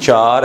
4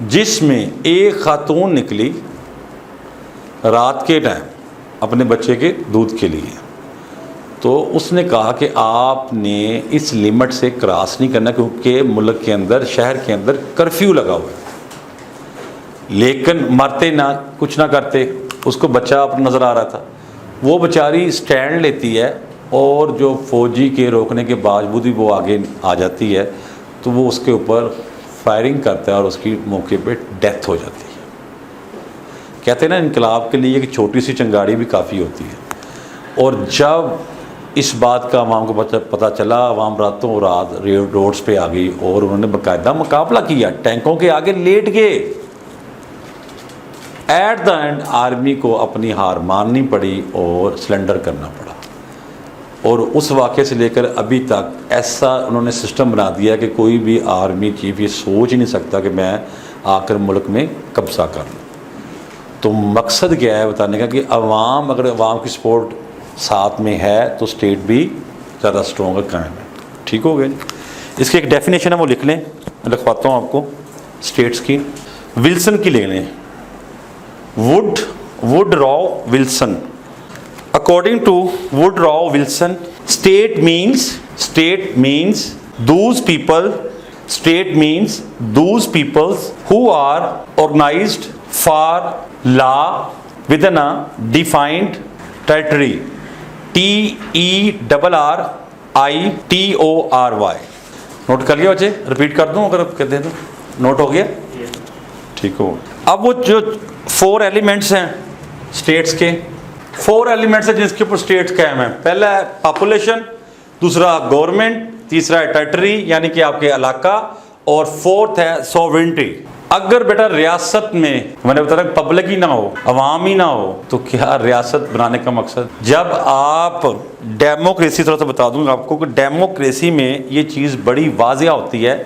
جس میں ایک خاتون نکلی رات کے ٹائم اپنے بچے کے دودھ کے لیے، تو اس نے کہا کہ آپ نے اس لمٹ سے کراس نہیں کرنا کیونکہ ملک کے اندر، شہر کے اندر کرفیو لگا ہوا ہے، لیکن مرتے نہ کچھ نہ کرتے، اس کو بچہ اپنا نظر آ رہا تھا، وہ بیچاری سٹینڈ لیتی ہے اور جو فوجی کے روکنے کے باوجود بھی وہ آگے آ جاتی ہے تو وہ اس کے اوپر فائرنگ کرتا ہے اور اس کی موقع پہ ڈیتھ ہو جاتی ہے۔ کہتے ہیں نا انقلاب کے لیے کہ چھوٹی سی چنگاڑی بھی کافی ہوتی ہے، اور جب اس بات کا عوام کو پتہ چلا، عوام راتوں رات روڈز پہ آ گئی اور انہوں نے باقاعدہ مقابلہ کیا، ٹینکوں کے آگے لیٹ گئے۔ ایٹ دا اینڈ آرمی کو اپنی ہار ماننی پڑی اور سلنڈر کرنا پڑا، اور اس واقعے سے لے کر ابھی تک ایسا انہوں نے سسٹم بنا دیا کہ کوئی بھی آرمی چیف یہ سوچ ہی نہیں سکتا کہ میں آ کر ملک میں قبضہ کر لوں۔ تو مقصد کیا ہے بتانے کا کہ عوام، اگر عوام کی سپورٹ ساتھ میں ہے تو اسٹیٹ بھی زیادہ اسٹرانگ اور قائم ہے۔ ٹھیک ہو گیا جی؟ اس کی ایک ڈیفینیشن ہے، وہ لکھ لیں، میں لکھواتا ہوں آپ کو اسٹیٹس کی۔ ولسن کی لے لیں، ووڈراو Wilson. According to Woodrow Wilson, state means those peoples who are organized for law within a defined territory. TERRITORY. Note کر لیا بچے؟ ریپیٹ کر دوں اگر آپ کہتے ہیں تو؟ نوٹ ہو گیا؟ ٹھیک ہو۔ اب وہ جو 4 ایلیمنٹس ہیں اسٹیٹس کے، 4 ایلیمنٹس ہیں جس کے اوپر اسٹیٹس قائم ہیں۔ پہلا ہے پاپولیشن، دوسرا گورنمنٹ، تیسرا ہے ٹیریٹری یعنی کہ آپ کے علاقہ، اور 4تھ ہے سوورنٹی۔ اگر بیٹا ریاست میں میں نے بتایا پبلک ہی نہ ہو، عوام ہی نہ ہو، تو کیا ریاست بنانے کا مقصد؟ جب آپ ڈیموکریسی، تھوڑا سا بتا دوں گا آپ کو کہ ڈیموکریسی میں یہ چیز بڑی واضح ہوتی ہے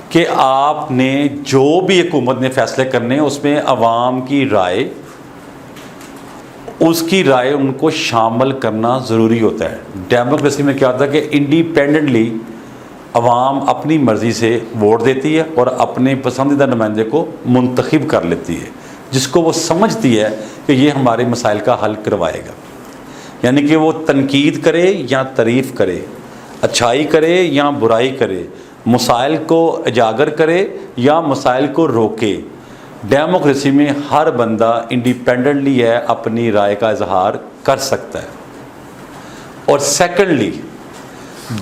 کہ آپ نے جو بھی حکومت نے فیصلے کرنے ہیں اس میں عوام کی رائے، اس کی رائے ان کو شامل کرنا ضروری ہوتا ہے۔ ڈیموکریسی میں کیا ہوتا ہے کہ انڈیپینڈنٹلی عوام اپنی مرضی سے ووٹ دیتی ہے اور اپنے پسندیدہ نمائندے کو منتخب کر لیتی ہے، جس کو وہ سمجھتی ہے کہ یہ ہمارے مسائل کا حل کروائے گا، یعنی کہ وہ تنقید کرے یا تعریف کرے، اچھائی کرے یا برائی کرے، مسائل کو اجاگر کرے یا مسائل کو روکے۔ ڈیموکریسی میں ہر بندہ انڈیپینڈنٹلی ہے اپنی رائے کا اظہار کر سکتا ہے۔ اور سیکنڈلی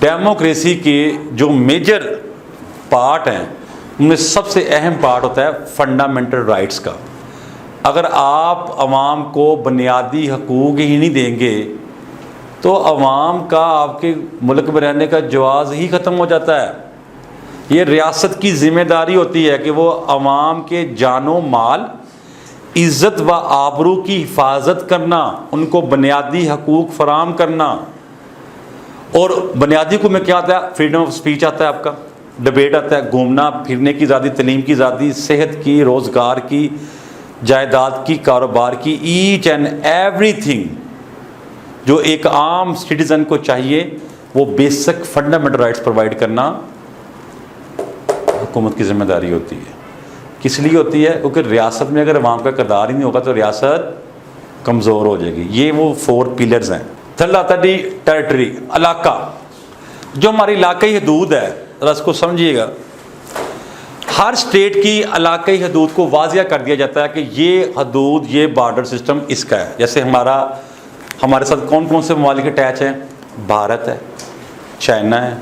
ڈیموکریسی کے جو میجر پارٹ ہیں ان میں سب سے اہم پارٹ ہوتا ہے فنڈامنٹل رائٹس کا۔ اگر آپ عوام کو بنیادی حقوق ہی نہیں دیں گے تو عوام کا آپ کے ملک میں رہنے کا جواز ہی ختم ہو جاتا ہے۔ یہ ریاست کی ذمہ داری ہوتی ہے کہ وہ عوام کے جان و مال، عزت و آبرو کی حفاظت کرنا، ان کو بنیادی حقوق فراہم کرنا۔ اور بنیادی حقوق میں کیا آتا ہے؟ فریڈم آف اسپیچ آتا ہے، آپ کا ڈبیٹ آتا ہے، گھومنا پھرنے کی آزادی، تعلیم کی آزادی، صحت کی، روزگار کی، جائیداد کی، کاروبار کی، ایچ اینڈ ایوری تھنگ جو ایک عام سٹیزن کو چاہیے وہ بیسک فنڈامنٹل رائٹس پرووائڈ کرنا حکومت کی ذمہ داری ہوتی ہے۔ کس لیے ہوتی ہے؟ کیونکہ ریاست میں اگر عوام کا کردار ہی نہیں ہوگا تو ریاست کمزور ہو جائے گی۔ یہ وہ 4 پلرز ہیں۔ تھرڈ آتا ہے ٹیریٹری، علاقہ، جو ہماری علاقائی حدود ہے، ذرا اس کو سمجھیے گا۔ ہر اسٹیٹ کی علاقائی حدود کو واضح کر دیا جاتا ہے کہ یہ حدود، یہ بارڈر سسٹم اس کا ہے۔ جیسے ہمارے ساتھ کون کون سے ممالک اٹیچ ہیں؟ بھارت ہے، چائنا ہے،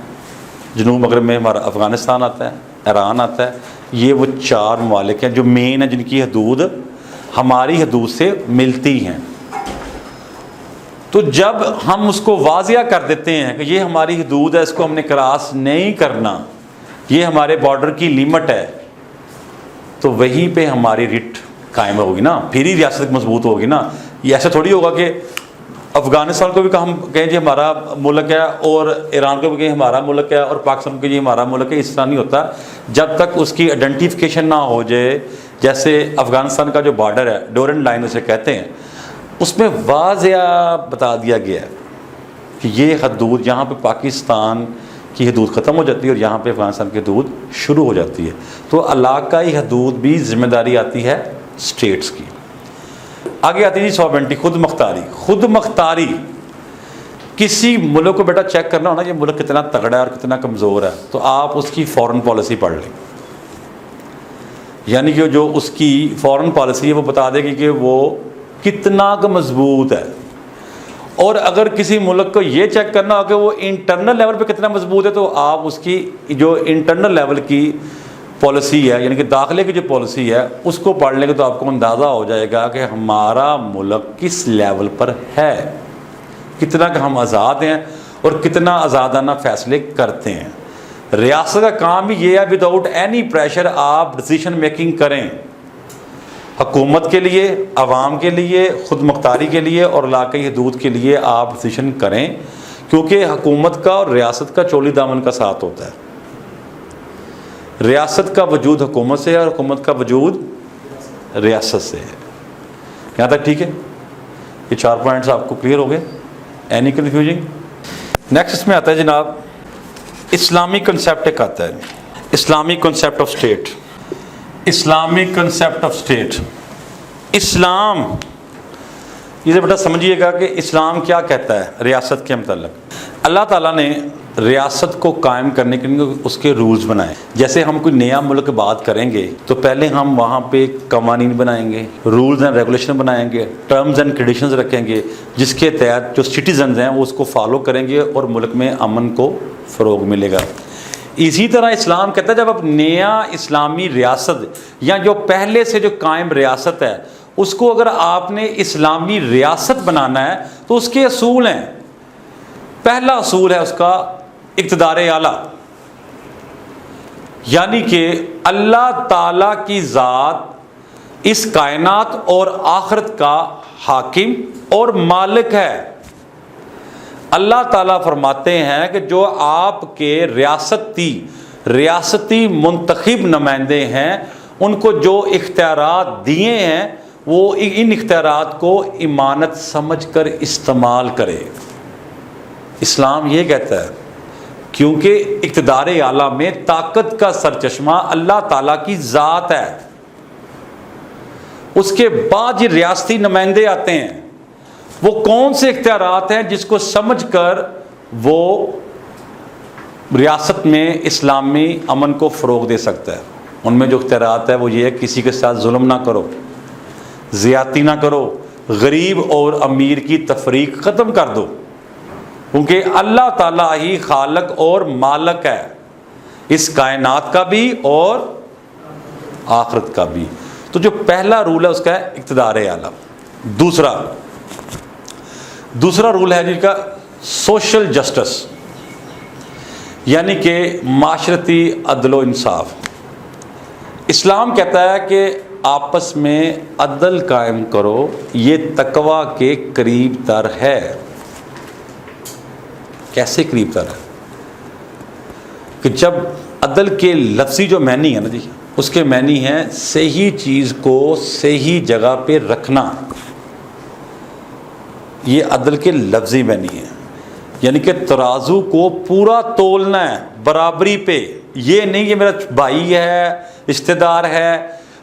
جنوب مغرب میں ہمارا افغانستان آتا ہے، ایران آتا ہے۔ یہ وہ 4 ممالک ہیں جو مین ہیں، جن کی حدود ہماری حدود سے ملتی ہیں۔ تو جب ہم اس کو واضح کر دیتے ہیں کہ یہ ہماری حدود ہے، اس کو ہم نے کراس نہیں کرنا، یہ ہمارے بارڈر کی لیمٹ ہے، تو وہیں پہ ہماری رٹ قائم ہوگی نا، پھر ہی ریاست مضبوط ہوگی نا۔ یہ ایسا تھوڑی ہوگا کہ افغانستان کو بھی ہم کہیں جی ہمارا ملک ہے، اور ایران کو بھی کہیں ہمارا ملک ہے، اور پاکستان کو جی ہمارا ملک ہے۔ اس طرح نہیں ہوتا جب تک اس کی آئیڈینٹیفیکیشن نہ ہو جائے۔ جیسے افغانستان کا جو بارڈر ہے، ڈورن لائن اسے کہتے ہیں، اس میں واضح بتا دیا گیا ہے کہ یہ حدود، یہاں پہ پاکستان کی حدود ختم ہو جاتی ہے اور یہاں پہ افغانستان کی حدود شروع ہو جاتی ہے. تو علاقائی حدود بھی ذمہ داری آتی ہے اسٹیٹس کی. آگے آتی ہے جی سوورنٹی، خود مختاری. خود مختاری کسی ملک کو بیٹا چیک کرنا ہونا یہ ملک کتنا تگڑا ہے اور کتنا کمزور ہے تو آپ اس کی فورن پالیسی پڑھ لیں. یعنی کہ جو اس کی فورن پالیسی ہے وہ بتا دے گی کہ وہ کتنا مضبوط ہے. اور اگر کسی ملک کو یہ چیک کرنا ہو کہ وہ انٹرنل لیول پہ کتنا مضبوط ہے تو آپ اس کی جو انٹرنل لیول کی پالیسی ہے یعنی کہ داخلے کی جو پالیسی ہے اس کو پڑھ لیں گے تو آپ کو اندازہ ہو جائے گا کہ ہمارا ملک کس لیول پر ہے، کتنا کہ ہم آزاد ہیں اور کتنا آزادانہ فیصلے کرتے ہیں. ریاست کا کام بھی یہ ہے وداؤٹ اینی پریشر آپ ڈیسیشن میکنگ کریں، حکومت کے لیے، عوام کے لیے، خود مختاری کے لیے اور علاقائی حدود کے لیے آپ ڈیسیشن کریں، کیونکہ حکومت کا اور ریاست کا چولی دامن کا ساتھ ہوتا ہے. ریاست کا وجود حکومت سے ہے اور حکومت کا وجود ریاست سے ہے. یہاں تک ٹھیک ہے؟ یہ 4 پوائنٹس آپ کو کلیئر ہو گئے؟ اینی کنفیوژنگ؟ نیکسٹ اس میں آتا ہے جناب اسلامی کنسیپٹ ایک آتا ہے، اسلامی concept of state. Islamic concept of state. اسلام یہ بیٹا سمجھیے گا کہ اسلام کیا کہتا ہے ریاست کے متعلق. اللہ تعالیٰ نے ریاست کو قائم کرنے کے لیے اس کے رولز بنائے. جیسے ہم کوئی نیا ملک بات کریں گے تو پہلے ہم وہاں پہ قوانین بنائیں گے، رولز اینڈ ریگولیشن بنائیں گے، ٹرمز اینڈ کنڈیشنز رکھیں گے جس کے تحت جو سٹیزنز ہیں وہ اس کو فالو کریں گے اور ملک میں امن کو فروغ ملے گا. اسی طرح اسلام کہتا ہے جب اب نیا اسلامی ریاست یا جو پہلے سے جو قائم ریاست ہے اس کو اگر آپ نے اسلامی ریاست بنانا ہے تو اس کے اصول ہیں. پہلا اصول ہے اس کا اقتدار اعلیٰ، یعنی کہ اللہ تعالیٰ کی ذات اس کائنات اور آخرت کا حاکم اور مالک ہے. اللہ تعالیٰ فرماتے ہیں کہ جو آپ کے ریاستی منتخب نمائندے ہیں ان کو جو اختیارات دیے ہیں وہ ان اختیارات کو امانت سمجھ کر استعمال کرے. اسلام یہ کہتا ہے کیونکہ اقتدار اعلیٰ میں طاقت کا سرچشمہ اللہ تعالیٰ کی ذات ہے. اس کے بعد یہ ریاستی نمائندے آتے ہیں، وہ کون سے اختیارات ہیں جس کو سمجھ کر وہ ریاست میں اسلامی امن کو فروغ دے سکتا ہے. ان میں جو اختیارات ہے وہ یہ ہے کسی کے ساتھ ظلم نہ کرو، زیادتی نہ کرو، غریب اور امیر کی تفریق ختم کر دو، کیونکہ اللہ تعالیٰ ہی خالق اور مالک ہے اس کائنات کا بھی اور آخرت کا بھی. تو جو پہلا رول ہے اس کا ہے اقتدار اعلیٰ. دوسرا رول ہے جس کا سوشل جسٹس، یعنی کہ معاشرتی عدل و انصاف. اسلام کہتا ہے کہ آپس میں عدل قائم کرو، یہ تقویٰ کے قریب تر ہے. کیسے قریب تر ہے؟ کہ جب عدل کے لفظی جو معنی ہے نا جی اس کے معنی ہے صحیح چیز کو صحیح جگہ پہ رکھنا. یہ عدل کے لفظی معنی ہے، یعنی کہ ترازو کو پورا تولنا ہے برابری پہ. یہ نہیں کہ میرا بھائی ہے، رشتہ دار ہے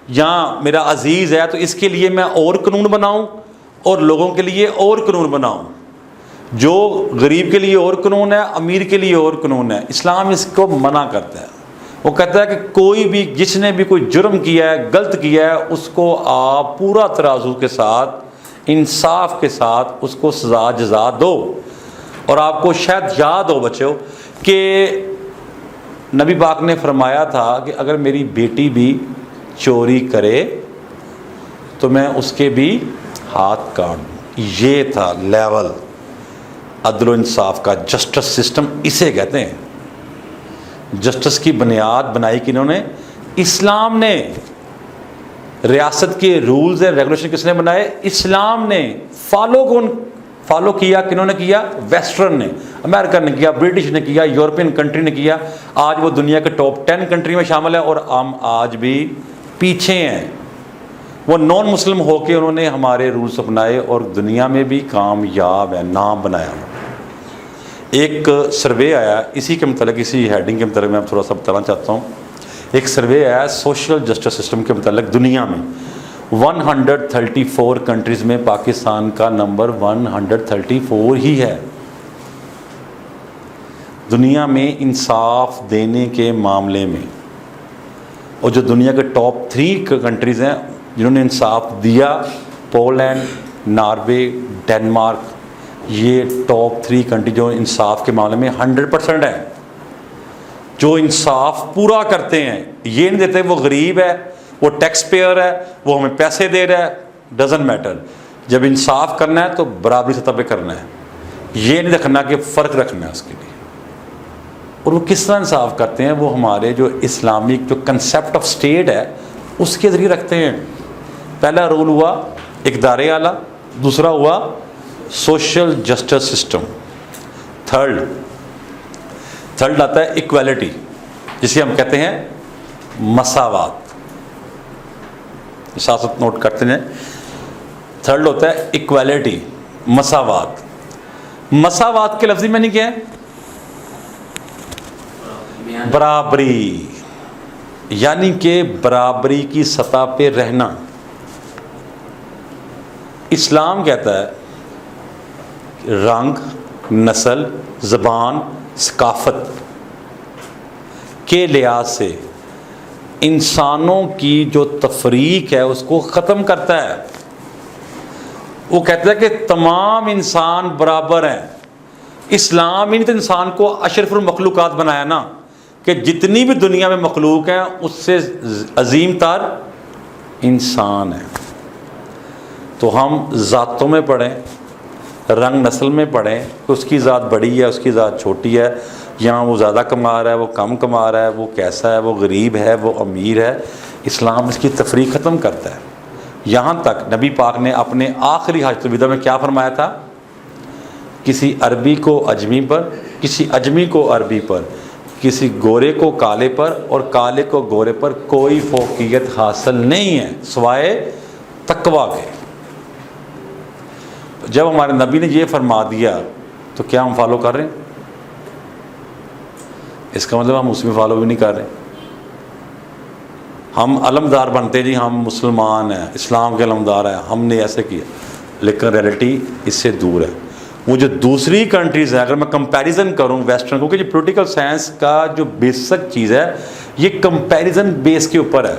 یا میرا عزیز ہے تو اس کے لیے میں اور قانون بناؤں اور لوگوں کے لیے اور قانون بناؤں. جو غریب کے لیے اور قانون ہے، امیر کے لیے اور قانون ہے. اسلام اس کو منع کرتا ہے. وہ کہتا ہے کہ کوئی بھی جس نے بھی کوئی جرم کیا ہے، غلط کیا ہے، اس کو آپ پورا ترازو کے ساتھ انصاف کے ساتھ اس کو سزا جزا دو. اور آپ کو شاید یاد ہو بچوں کہ نبی پاک نے فرمایا تھا کہ اگر میری بیٹی بھی چوری کرے تو میں اس کے بھی ہاتھ کاٹ دوں. یہ تھا لیول عدل و انصاف کا. جسٹس سسٹم اسے کہتے ہیں. جسٹس کی بنیاد بنائی کنہوں نے؟ اسلام نے. ریاست کے رولز اینڈ ریگولیشن کس نے بنائے؟ اسلام نے. فالو کیا کنہوں نے کیا؟ ویسٹرن نے. امریکن نے کیا، برٹش نے کیا، یورپین کنٹری نے کیا. آج وہ دنیا کے ٹاپ 10 کنٹری میں شامل ہے اور ہم آج بھی پیچھے ہیں. وہ نان مسلم ہو کے انہوں نے ہمارے رولز اپنائے اور دنیا میں بھی کامیاب ہے، نام بنایا. ایک سروے آیا اسی کے متعلق، اسی ہیڈنگ کے متعلق میں تھوڑا سا بتانا چاہتا ہوں. ایک سروے آیا سوشل جسٹس سسٹم کے متعلق دنیا میں 134 کنٹریز میں پاکستان کا نمبر 134 ہی ہے دنیا میں انصاف دینے کے معاملے میں. اور جو دنیا کے ٹاپ 3 کنٹریز ہیں جنہوں نے انصاف دیا، پولینڈ، ناروے، ڈنمارک، یہ ٹاپ 3 کنٹری جو انصاف کے معاملے میں 100% ہیں، جو انصاف پورا کرتے ہیں. یہ نہیں دیتے وہ غریب ہے، وہ ٹیکس پیئر ہے، وہ ہمیں پیسے دے رہا ہے، ڈزنٹ میٹر. جب انصاف کرنا ہے تو برابری سطح پہ کرنا ہے، یہ نہیں رکھنا کہ فرق رکھنا ہے اس کے لیے. اور وہ کس طرح انصاف کرتے ہیں؟ وہ ہمارے جو اسلامک جو کنسیپٹ آف اسٹیٹ ہے اس کے ذریعے رکھتے ہیں. پہلا رول ہوا اقتدار اعلیٰ، دوسرا ہوا سوشل جسٹس سسٹم، تھرڈ آتا ہے ایکویلٹی جسے ہم کہتے ہیں مساوات. ساتھ نوٹ کرتے ہیں، تھرڈ ہوتا ہے ایکویلٹی، مساوات. مساوات کے لفظی معنی کیا ہے؟ برابری، یعنی کہ برابری کی سطح پہ رہنا. اسلام کہتا ہے رنگ، نسل، زبان، ثقافت کے لحاظ سے انسانوں کی جو تفریق ہے اس کو ختم کرتا ہے. وہ کہتا ہے کہ تمام انسان برابر ہیں. اسلام ہی نہیں تو انسان کو اشرف المخلوقات بنایا نا، کہ جتنی بھی دنیا میں مخلوق ہیں اس سے عظیم تر انسان ہے. تو ہم ذاتوں میں پڑھیں، رنگ نسل میں پڑھیں کہ اس کی ذات بڑی ہے، اس کی ذات چھوٹی ہے، یہاں وہ زیادہ کما رہا ہے، وہ کم کما رہا ہے، وہ کیسا ہے، وہ غریب ہے، وہ امیر ہے. اسلام اس کی تفریق ختم کرتا ہے. یہاں تک نبی پاک نے اپنے آخری حجۃ الوداع میں کیا فرمایا تھا؟ کسی عربی کو اجمی پر، کسی اجمی کو عربی پر، کسی گورے کو کالے پر اور کالے کو گورے پر کوئی فوقیت حاصل نہیں ہے سوائے تقویٰ کے. جب ہمارے نبی نے یہ فرما دیا تو کیا ہم فالو کر رہے ہیں؟ اس کا مطلب ہم اس میں فالو بھی نہیں کر رہے. ہم علمدار بنتے جی ہم مسلمان ہیں، اسلام کے علمدار ہیں، ہم نے ایسے کیا، لیکن ریئلٹی اس سے دور ہے. وہ جو دوسری کنٹریز ہیں، اگر میں کمپیریزن کروں ویسٹرن کو، کہ جو پولیٹیکل سائنس کا جو بیسک چیز ہے یہ کمپیریزن بیس کے اوپر ہے.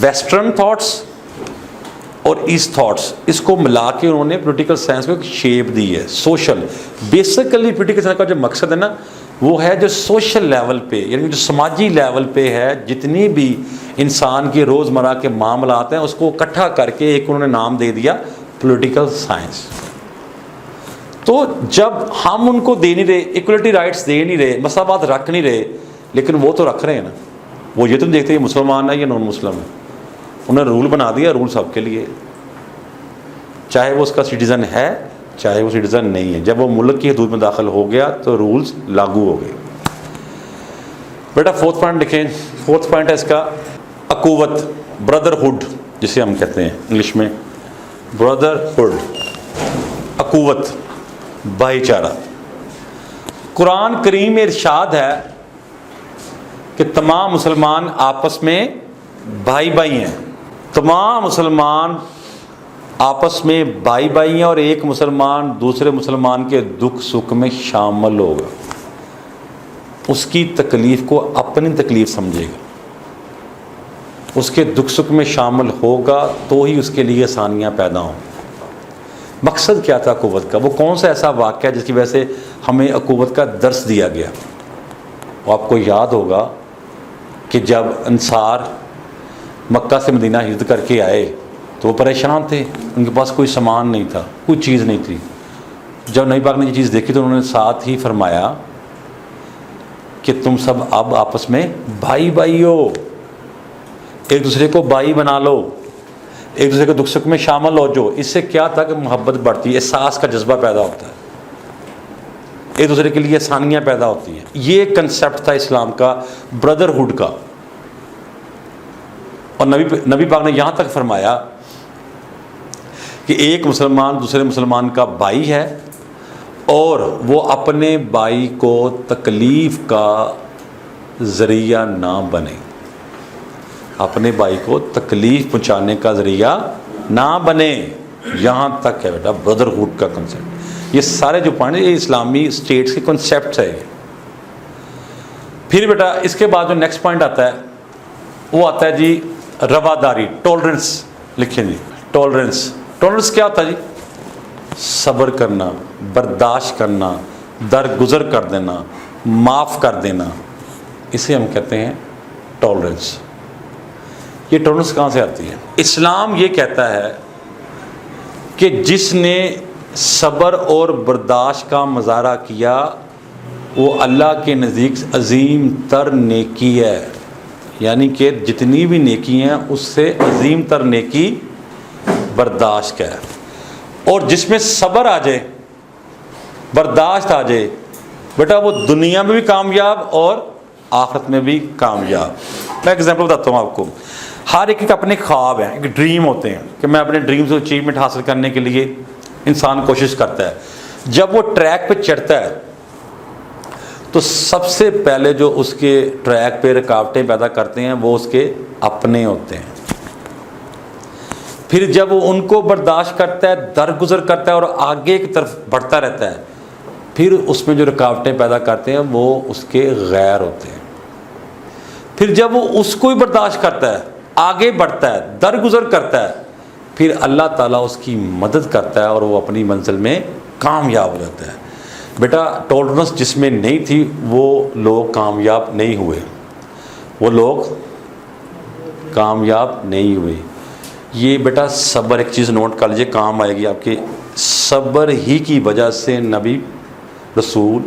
ویسٹرن تھاٹس اور ایسٹ تھاٹس، اس کو ملا کے انہوں نے پولیٹیکل سائنس کو ایک شیپ دی ہے. سوشل بیسیکلی پولیٹیکل سائنس کا جو مقصد ہے نا وہ ہے جو سوشل لیول پہ، یعنی جو سماجی لیول پہ ہے، جتنی بھی انسان کے روزمرہ کے معاملات ہیں اس کو اکٹھا کر کے ایک انہوں نے نام دے دیا پولیٹیکل سائنس. تو جب ہم ان کو دے نہیں رہے، ایکولیٹی رائٹس دے نہیں رہے، مساوات رکھ نہیں رہے، لیکن وہ تو رکھ رہے ہیں نا. وہ یہ تو دیکھتے ہیں مسلمان ہے یا نان مسلم ہے، انہوں نے رول بنا دیا، رول سب کے لیے، چاہے وہ اس کا سٹیزن ہے چاہے وہ سٹیزن نہیں ہے. جب وہ ملک کی حدود میں داخل ہو گیا تو رولز لاگو ہو گئے. بیٹا فورتھ پوائنٹ لکھیں. فورتھ پوائنٹ ہے اس کا اخوت، بردرہڈ جسے ہم کہتے ہیں انگلش میں بردرہڈ، اخوت، بھائی چارہ. قرآن کریم میں ارشاد ہے کہ تمام مسلمان آپس میں بھائی بھائی ہیں. تمام مسلمان آپس میں بھائی بھائی ہیں اور ایک مسلمان دوسرے مسلمان کے دکھ سکھ میں شامل ہوگا، اس کی تکلیف کو اپنی تکلیف سمجھے گا، اس کے دکھ سکھ میں شامل ہوگا تو ہی اس کے لیے آسانیاں پیدا ہوں. مقصد کیا تھا اخوت کا؟ وہ کون سا ایسا واقعہ جس کی وجہ سے ہمیں اخوت کا درس دیا گیا؟ وہ آپ کو یاد ہوگا کہ جب انصار مکہ سے مدینہ ہجرت کر کے آئے تو وہ پریشان تھے، ان کے پاس کوئی سامان نہیں تھا، کوئی چیز نہیں تھی. جب نبی پاک نے یہ چیز دیکھی تو انہوں نے ساتھ ہی فرمایا کہ تم سب اب آپس میں بھائی بھائی ہو، ایک دوسرے کو بھائی بنا لو، ایک دوسرے کے دکھ سکھ میں شامل ہو. جو اس سے کیا تھا کہ محبت بڑھتی ہے، احساس کا جذبہ پیدا ہوتا ہے، ایک دوسرے کے لیے آسانیاں پیدا ہوتی ہیں. یہ کنسیپٹ تھا اسلام کا، بردرہڈ کا. اور نبی پاک نے یہاں تک فرمایا کہ ایک مسلمان دوسرے مسلمان کا بھائی ہے اور وہ اپنے بھائی کو تکلیف کا ذریعہ نہ بنے. اپنے بھائی کو تکلیف پہنچانے کا ذریعہ نہ بنے. یہاں تک ہے بیٹا بردرہوڈ کا کنسیپٹ. یہ سارے جو پوائنٹ یہ اسلامی اسٹیٹس کے کنسیپٹس ہے. پھر بیٹا اس کے بعد جو نیکسٹ پوائنٹ آتا ہے وہ آتا ہے جی رواداری, ٹالرنس. لکھیں جی ٹالرنس. ٹالرنس کیا ہوتا ہے جی؟ صبر کرنا, برداشت کرنا, درگزر کر دینا, معاف کر دینا, اسے ہم کہتے ہیں ٹالرنس. یہ ٹالرنس کہاں سے آتی ہے؟ اسلام یہ کہتا ہے کہ جس نے صبر اور برداشت کا مظاہرہ کیا وہ اللہ کے نزدیک عظیم تر نیکی ہے. یعنی کہ جتنی بھی نیکی ہیں اس سے عظیم تر نیکی برداشت کا ہے. اور جس میں صبر آ جائے, برداشت آ جائے, بیٹا وہ دنیا میں بھی کامیاب اور آخرت میں بھی کامیاب. میں ایگزامپل بتاتا ہوں آپ کو. ہر ایک اپنے خواب ہیں, ایک ڈریم ہوتے ہیں کہ میں اپنے ڈریمز اور اچیومنٹ حاصل کرنے کے لیے انسان کوشش کرتا ہے. جب وہ ٹریک پہ چڑھتا ہے تو سب سے پہلے جو اس کے ٹریک پہ رکاوٹیں پیدا کرتے ہیں وہ اس کے اپنے ہوتے ہیں. پھر جب وہ ان کو برداشت کرتا ہے, درگزر کرتا ہے اور آگے کی طرف بڑھتا رہتا ہے, پھر اس میں جو رکاوٹیں پیدا کرتے ہیں وہ اس کے غیر ہوتے ہیں. پھر جب وہ اس کو ہی برداشت کرتا ہے, آگے بڑھتا ہے, درگزر کرتا ہے, پھر اللہ تعالیٰ اس کی مدد کرتا ہے اور وہ اپنی منزل میں کامیاب ہو جاتا ہے. بیٹا ٹالرنس جس میں نہیں تھی وہ لوگ کامیاب نہیں ہوئے, وہ لوگ کامیاب نہیں ہوئے. یہ بیٹا صبر, ایک چیز نوٹ کر لیجیے, کام آئے گی آپ کے. صبر ہی کی وجہ سے نبی, رسول,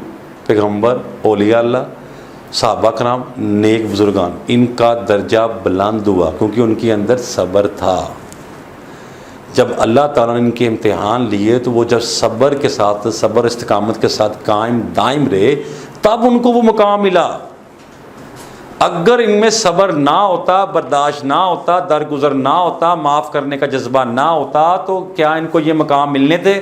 پیغمبر, اولیاء اللہ, صحابہ کرام, نیک بزرگان, ان کا درجہ بلند ہوا کیونکہ ان کے اندر صبر تھا. جب اللہ تعالیٰ نے ان کے امتحان لیے تو وہ جب صبر کے ساتھ, صبر استقامت کے ساتھ قائم دائم رہے تب ان کو وہ مقام ملا. اگر ان میں صبر نہ ہوتا, برداشت نہ ہوتا, درگزر نہ ہوتا, معاف کرنے کا جذبہ نہ ہوتا تو کیا ان کو یہ مقام ملنے تھے؟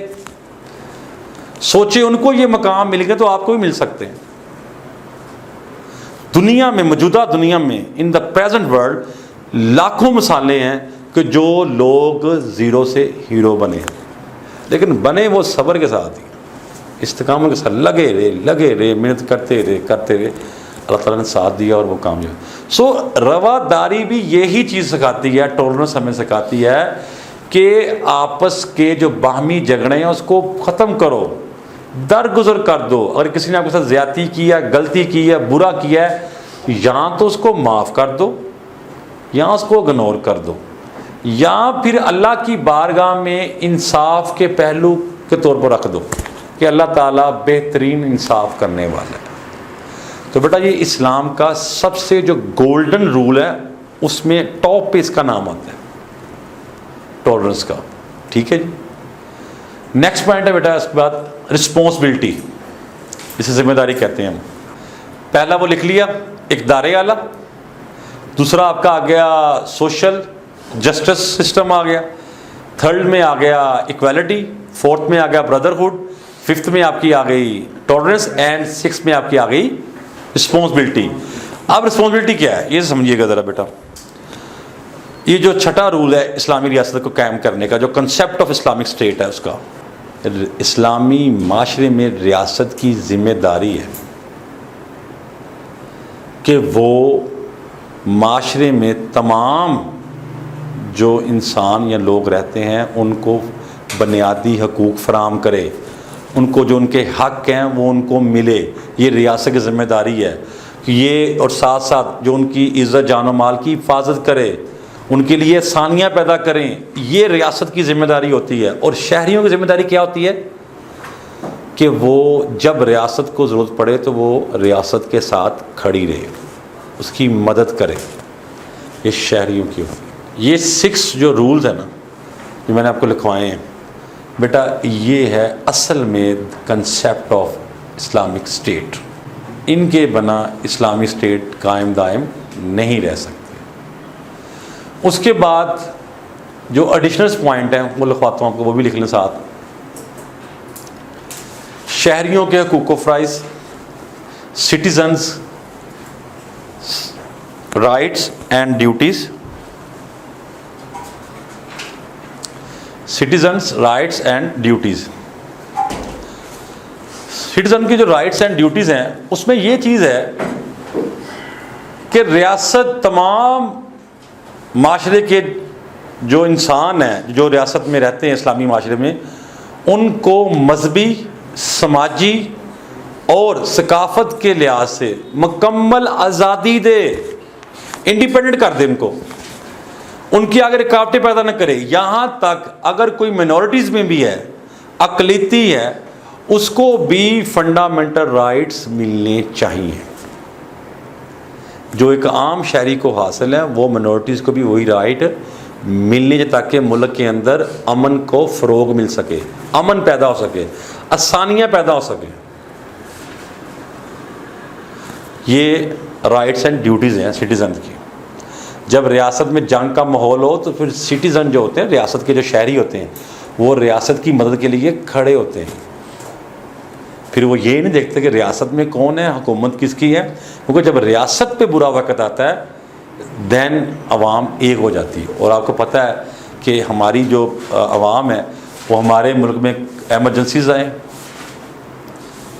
سوچے ان کو یہ مقام مل گئے تو آپ کو بھی مل سکتے ہیں. دنیا میں, موجودہ دنیا میں, ان دا پریزنٹ ورلڈ لاکھوں مثالیں ہیں کہ جو لوگ زیرو سے ہیرو بنے, لیکن بنے وہ صبر کے ساتھ ہی, استقامت کے ساتھ لگے رہے, محنت کرتے رہے, اللہ تعالیٰ نے ساتھ دیا اور وہ کامیاب. سو رواداری بھی یہی چیز سکھاتی ہے, ٹالرنس ہمیں سکھاتی ہے کہ آپس کے جو باہمی جھگڑے ہیں اس کو ختم کرو, درگزر کر دو. اگر کسی نے آپ کے ساتھ زیادتی کی ہے, غلطی کی ہے, برا کیا ہے, یہاں تو اس کو معاف کر دو, یہاں اس کو اگنور کر دو, یا پھر اللہ کی بارگاہ میں انصاف کے پہلو کے طور پر رکھ دو کہ اللہ تعالیٰ بہترین انصاف کرنے والا ہے. تو بیٹا یہ اسلام کا سب سے جو گولڈن رول ہے اس میں ٹاپ پہ اس کا نام آتا ہے ٹالرنس کا. ٹھیک ہے جی. نیکسٹ پوائنٹ ہے بیٹا اس کے بعد رسپانسبلٹی, اسے ذمہ داری کہتے ہیں ہم. پہلا وہ لکھ لیا اقدار اعلیٰ, دوسرا آپ کا آ گیا سوشل جسٹس سسٹم آ گیا, تھرڈ میں آ گیا ایکویلٹی, فورتھ میں آ گیا بردرہوڈ, ففتھ میں آپ کی آ گئی ٹالرنس, اینڈ سکس میں آپ کی آ گئی رسپانسبلٹی. اب رسپانسبلٹی کیا ہے یہ سمجھیے گا ذرا بیٹا. یہ جو چھٹا رول ہے اسلامی ریاست کو قائم کرنے کا, جو کنسیپٹ آف اسلامک اسٹیٹ ہے اس کا, اسلامی معاشرے میں ریاست کی ذمہ داری ہے کہ وہ معاشرے میں تمام جو انسان یا لوگ رہتے ہیں ان کو بنیادی حقوق فراہم کرے, ان کو جو ان کے حق ہیں وہ ان کو ملے. یہ ریاست کی ذمہ داری ہے کہ یہ, اور ساتھ ساتھ جو ان کی عزت جان و مال کی حفاظت کرے, ان کے لیے آسانیاں پیدا کریں, یہ ریاست کی ذمہ داری ہوتی ہے. اور شہریوں کی ذمہ داری کیا ہوتی ہے کہ وہ جب ریاست کو ضرورت پڑے تو وہ ریاست کے ساتھ کھڑی رہے, اس کی مدد کرے. یہ شہریوں کی ہوتی ہے. یہ 6 جو رولز ہیں نا جو میں نے آپ کو لکھوائے ہیں بیٹا, یہ ہے اصل میں کنسیپٹ آف اسلامک اسٹیٹ. ان کے بنا اسلامی اسٹیٹ قائم دائم نہیں رہ سکتی. اس کے بعد جو ایڈیشنل پوائنٹ ہیں وہ لکھواتا ہوں آپ کو, وہ بھی لکھ لیں ساتھ. شہریوں کے حقوق و فرائض، citizens rights and duties, citizens rights and duties. Citizen کی جو رائٹس اینڈ ڈیوٹیز ہیں اس میں یہ چیز ہے کہ ریاست تمام معاشرے کے جو انسان ہیں جو ریاست میں رہتے ہیں اسلامی معاشرے میں، ان کو مذہبی، سماجی اور ثقافت کے لحاظ سے مکمل آزادی دے، انڈیپینڈنٹ کر دے، ان کی آگے رکاوٹیں پیدا نہ کرے. یہاں تک اگر کوئی مینورٹیز میں بھی ہے، اقلیتی ہے، اس کو بھی فنڈامنٹل رائٹس ملنے چاہیے. جو ایک عام شہری کو حاصل ہے وہ مینورٹیز کو بھی وہی رائٹ ملنے چاہیے، تاکہ ملک کے اندر امن کو فروغ مل سکے، امن پیدا ہو سکے، آسانیاں پیدا ہو سکیں. یہ رائٹس اینڈ ڈیوٹیز ہیں سٹیزن کی. جب ریاست میں جنگ کا ماحول ہو تو پھر سٹیزن جو ہوتے ہیں، ریاست کے جو شہری ہوتے ہیں، وہ ریاست کی مدد کے لیے کھڑے ہوتے ہیں. پھر وہ یہ نہیں دیکھتے کہ ریاست میں کون ہے، حکومت کس کی ہے، کیونکہ جب ریاست پہ برا وقت آتا ہے دین عوام ایک ہو جاتی ہے. اور آپ کو پتہ ہے کہ ہماری جو عوام ہے وہ ہمارے ملک میں ایمرجنسیز آئیں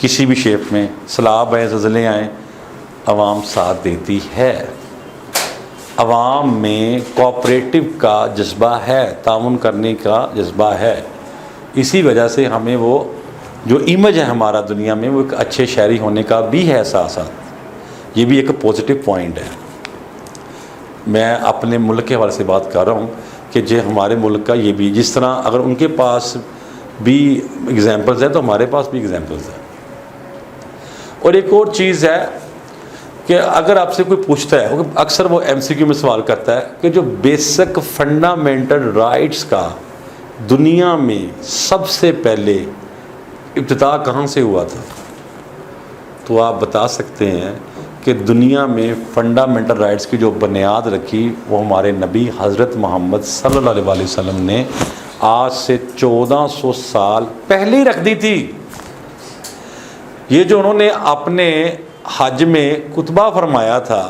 کسی بھی شیپ میں، سیلاب آئیں، زلزلے آئیں، عوام ساتھ دیتی ہے. عوام میں کوآپریٹو کا جذبہ ہے، تعاون کرنے کا جذبہ ہے. اسی وجہ سے ہمیں وہ جو امیج ہے ہمارا دنیا میں، وہ ایک اچھے شہری ہونے کا بھی ہے ساتھ ساتھ. یہ بھی ایک پازیٹیو پوائنٹ ہے. میں اپنے ملک کے حوالے سے بات کر رہا ہوں کہ جو ہمارے ملک کا یہ بھی، جس طرح اگر ان کے پاس بھی ایگزامپلز ہیں تو ہمارے پاس بھی ایگزامپلز ہیں. اور ایک اور چیز ہے کہ اگر آپ سے کوئی پوچھتا ہے، اکثر وہ ایم سی کیو میں سوال کرتا ہے کہ جو بیسک فنڈامنٹل رائٹس کا دنیا میں سب سے پہلے ابتدا کہاں سے ہوا تھا، تو آپ بتا سکتے ہیں کہ دنیا میں فنڈامنٹل رائٹس کی جو بنیاد رکھی وہ ہمارے نبی حضرت محمد صلی اللہ علیہ وسلم نے آج سے 1400 سال پہلے ہی رکھ دی تھی. یہ جو انہوں نے اپنے حج میں خطبہ فرمایا تھا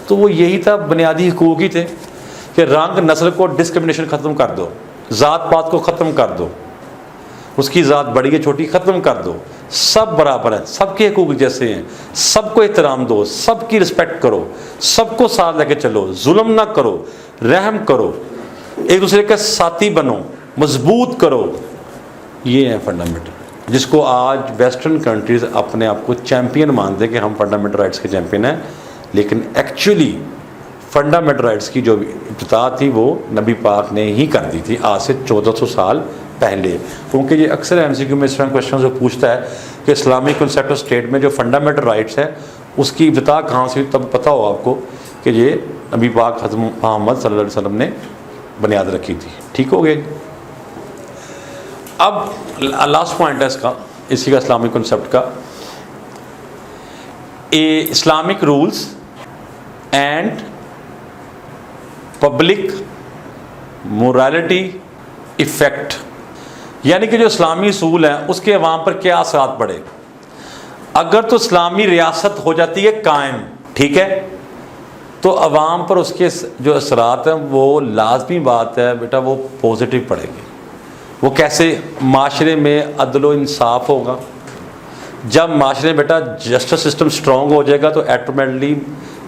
تو وہ یہی تھا، بنیادی حقوق ہی تھے کہ رنگ نسل کو ڈسکرمنیشن ختم کر دو، ذات پات کو ختم کر دو، اس کی ذات بڑی ہے چھوٹی ختم کر دو، سب برابر ہیں، سب کے حقوق جیسے ہیں، سب کو احترام دو، سب کی رسپیکٹ کرو، سب کو ساتھ لے کے چلو، ظلم نہ کرو، رحم کرو، ایک دوسرے کے ساتھی بنو، مضبوط کرو. یہ ہے فنڈامنٹل، جس کو آج ویسٹرن کنٹریز اپنے آپ کو چیمپئن مانتے کہ ہم فنڈامنٹل رائٹس کے چیمپئن ہیں. لیکن ایکچولی فنڈامنٹل رائٹس کی جو ابتدا تھی وہ نبی پاک نے ہی کر دی تھی آج سے 1400 سال پہلے. کیونکہ یہ اکثر ایم سی کیو میں اس طرح کوشچن جو پوچھتا ہے کہ اسلامک کنسیپٹ آف اسٹیٹ میں جو فنڈامنٹل رائٹس ہے اس کی ابتدا کہاں سے، تب پتہ ہو آپ کو کہ یہ نبی پاک حضرت محمد صلی اللہ علیہ وسلم نے بنیاد رکھی تھی. ٹھیک ہو گیا. اب لاسٹ پوائنٹ ہے اس کا، اسی کا اسلامک کنسیپٹ کا، Islamic rules and public morality effect. یعنی کہ جو اسلامی اصول ہیں اس کے عوام پر کیا اثرات پڑے. اگر تو اسلامی ریاست ہو جاتی ہے قائم، ٹھیک ہے، تو عوام پر اس کے جو اثرات ہیں وہ لازمی بات ہے بیٹا وہ پازیٹیو پڑے گی. وہ کیسے؟ معاشرے میں عدل و انصاف ہوگا. جب معاشرے میں بیٹا جسٹس سسٹم سٹرونگ ہو جائے گا تو ایٹومیٹکلی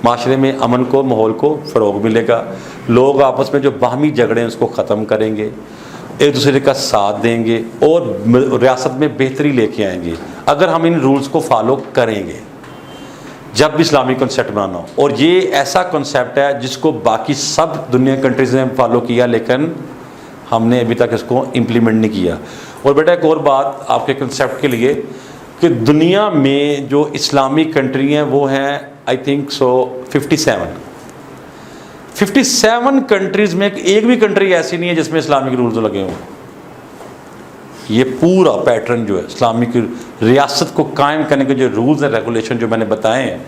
معاشرے میں امن کو، ماحول کو فروغ ملے گا. لوگ آپس میں جو باہمی جھگڑے ہیں اس کو ختم کریں گے، ایک دوسرے کا ساتھ دیں گے اور ریاست میں بہتری لے کے آئیں گے اگر ہم ان رولز کو فالو کریں گے. جب بھی اسلامی کنسیپٹ بنانا ہو، اور یہ ایسا کنسیپٹ ہے جس کو باقی سب دنیا کنٹریز نے فالو کیا لیکن ہم نے ابھی تک اس کو امپلیمنٹ نہیں کیا. اور بیٹا ایک اور بات آپ کے کنسیپٹ کے لیے کہ دنیا میں جو اسلامی کنٹری ہیں وہ ہیں آئی تھنک سو 57 کنٹریز میں ایک بھی کنٹری ایسی نہیں ہے جس میں اسلامک رولز لگے ہوں. یہ پورا پیٹرن جو ہے اسلامک ریاست کو قائم کرنے کے جو رولز ہیں، ریگولیشن جو میں نے بتائے ہیں،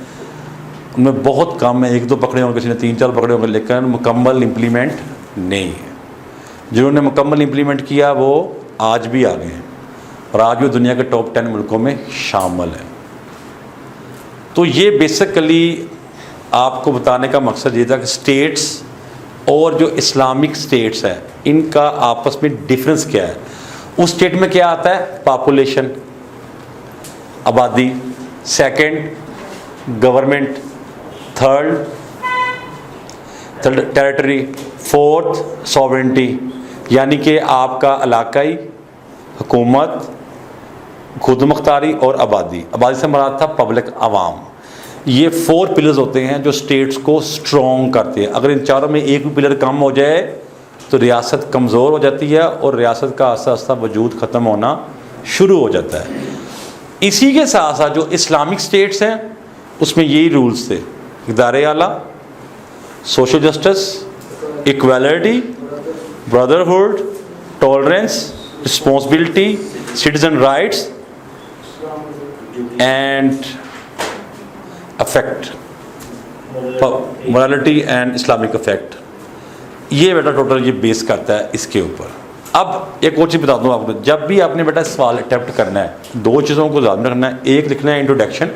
ان میں بہت کم ہے. ایک دو پکڑے ہوں گے، کسی نے 3-4 پکڑے ہوں گے، لیکن مکمل امپلیمنٹ نہیں ہے. جنہوں نے مکمل امپلیمنٹ کیا وہ آج بھی آ گئے ہیں. اور آج وہ دنیا کے ٹاپ 10 ملکوں میں شامل ہے. تو یہ بیسیکلی آپ کو بتانے کا مقصد یہ تھا کہ اسٹیٹس اور جو اسلامک اسٹیٹس ہیں ان کا آپس میں ڈفرینس کیا ہے. اس اسٹیٹ میں کیا آتا ہے؟ پاپولیشن، آبادی، second government, third territory, fourth sovereignty, یعنی کہ آپ کا علاقائی، حکومت، خود مختاری اور آبادی. آبادی سے مراد تھا پبلک، عوام. یہ 4 پلرز ہوتے ہیں جو اسٹیٹس کو اسٹرانگ کرتے ہیں. اگر ان چاروں میں ایک بھی پلر کم ہو جائے تو ریاست کمزور ہو جاتی ہے اور ریاست کا آہستہ آہستہ وجود ختم ہونا شروع ہو جاتا ہے. اسی کے ساتھ ساتھ جو اسلامک اسٹیٹس ہیں اس میں یہی رولز تھے: اقتدار اعلیٰ، social justice, equality, brotherhood, tolerance, responsibility, citizen rights and effect, morality and Islamic effect. یہ بیٹا ٹوٹل یہ بیس کرتا ہے اس کے اوپر. اب ایک اور چیز بتا دوں آپ کو، جب بھی آپ نے بیٹا سوال اٹیمپٹ کرنا ہے 2 چیزوں کو ذہن میں رکھنا ہے. ایک لکھنا ہے انٹروڈکشن،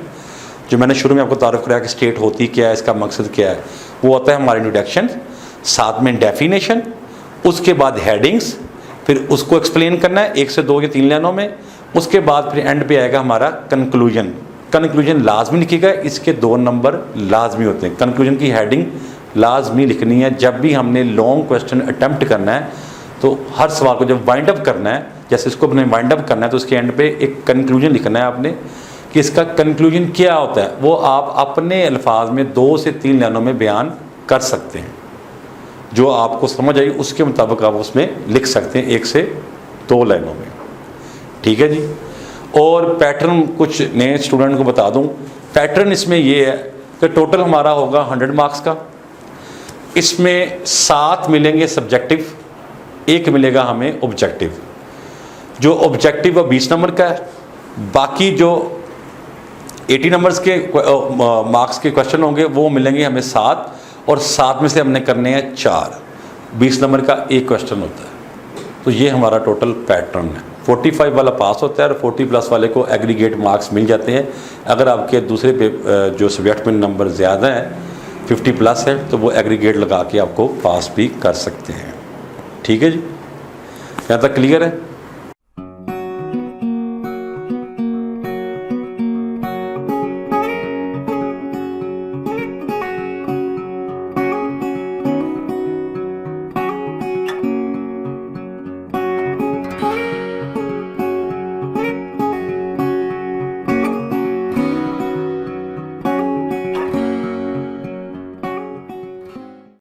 جو میں نے شروع میں آپ کو تعارف کرایا کہ اسٹیٹ ہوتی کیا ہے، اس کا مقصد کیا ہے. وہ ہوتا ہے ہماری انٹروڈکشن، ساتھ میں ڈیفینیشن، اس کے بعد ہیڈنگس، پھر اس کو ایکسپلین کرنا ہے 1 سے 2 یا 3 لائنوں میں. اس کے بعد پھر اینڈ پہ آئے گا ہمارا کنکلوژن. کنکلوژن لازمی لکھے گا، اس کے 2 نمبر لازمی ہوتے ہیں. کنکلوژن کی ہیڈنگ لازمی لکھنی ہے. جب بھی ہم نے لانگ کویسچن اٹیمپٹ کرنا ہے تو ہر سوال کو جب وائنڈ اپ کرنا ہے، جیسے اس کو اپنے وائنڈ اپ کرنا ہے تو اس کے اینڈ پہ ایک کنکلوژن لکھنا ہے آپ نے کہ اس کا کنکلوژن کیا ہوتا ہے. وہ آپ اپنے الفاظ میں 2 سے 3 لائنوں میں بیان کر سکتے ہیں. جو آپ کو سمجھ آئی اس کے مطابق آپ اس میں لکھ سکتے ہیں 1 سے 2 لائنوں میں. ٹھیک ہے جی. اور پیٹرن کچھ نئے اسٹوڈنٹ کو بتا دوں. پیٹرن اس میں یہ ہے کہ ٹوٹل ہمارا ہوگا 100 مارکس کا. اس میں 7 ملیں گے سبجیکٹو، 1 ملے گا ہمیں آبجیکٹیو. جو آبجیکٹیو وہ 20 نمبر کا ہے. باقی جو 80 نمبرز کے مارکس کے کوشچن ہوں گے وہ ملیں گے ہمیں 7، اور 7 میں سے ہم نے کرنے ہیں 4. 20 نمبر کا ایک کوشچن ہوتا ہے. تو یہ ہمارا ٹوٹل پیٹرن ہے. 45 والا پاس ہوتا ہے اور 40+ والے کو ایگریگیٹ مارکس مل جاتے ہیں. اگر آپ کے دوسرے جو سبجیکٹ میں نمبر زیادہ ہیں 50+ ہیں تو وہ ایگریگیٹ لگا کے آپ کو پاس بھی کر سکتے ہیں. ٹھیک ہے جی، یہاں تک کلیئر ہے؟